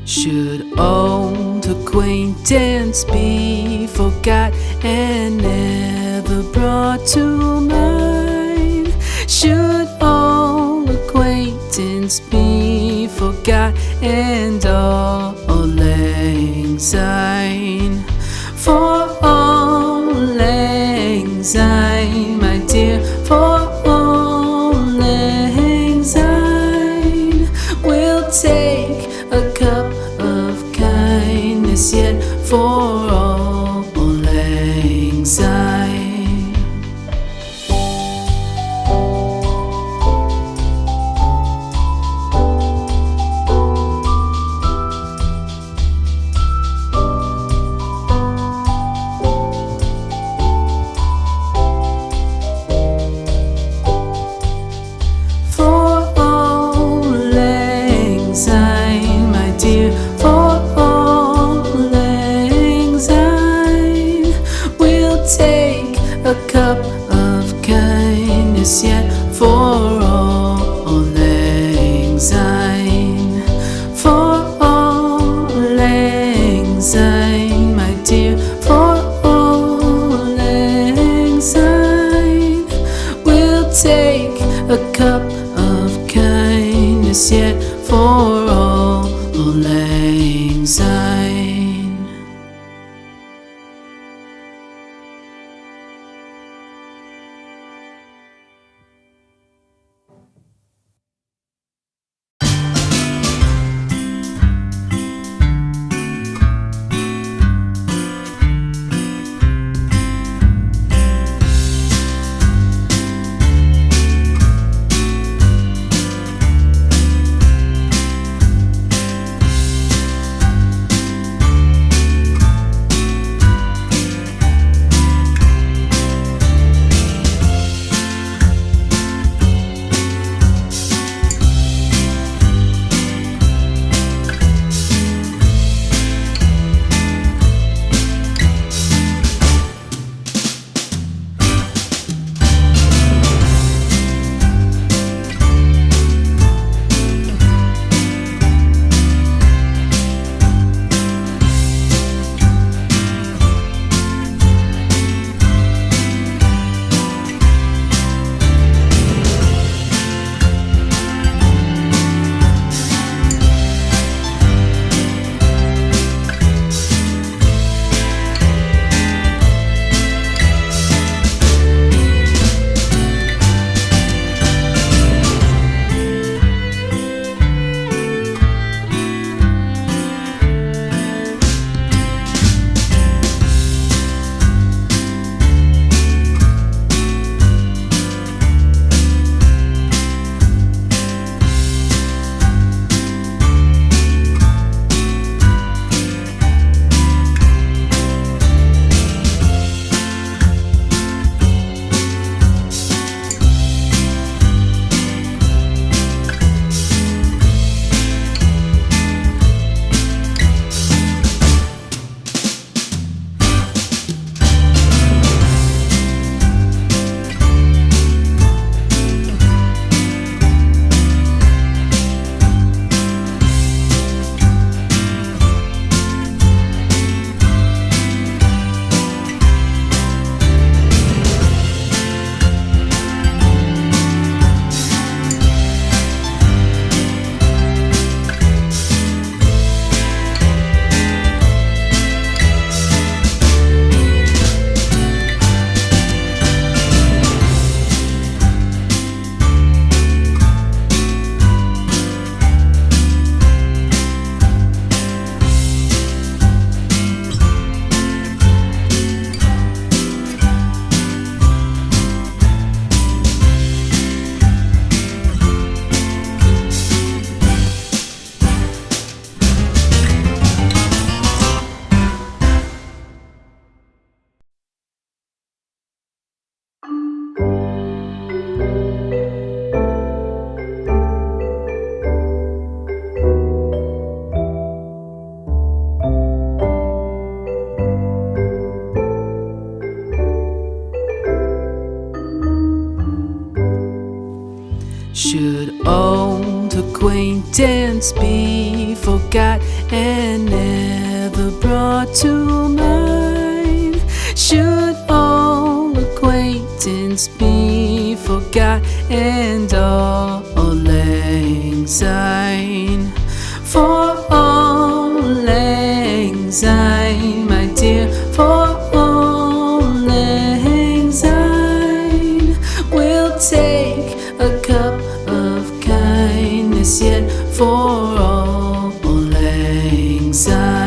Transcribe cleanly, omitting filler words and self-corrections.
Should old acquaintance be forgot and never brought to mind? Should old acquaintance be forgot and all lang syne? For all lang syne, my dear, for all lang syne, we'll take a cup of kindness yet for all lang syne. A cup of kindness yet for all lang syne. For all lang syne, my dear, for all lang syne, we'll take a cup of kindness yet for all lang syne. Should old acquaintance be forgot and never brought to mind. Should all acquaintance be forgot and all lang syne? For all lang syne, my dear, for all lang syne, we'll take a cup of kindness yet for all lang syne.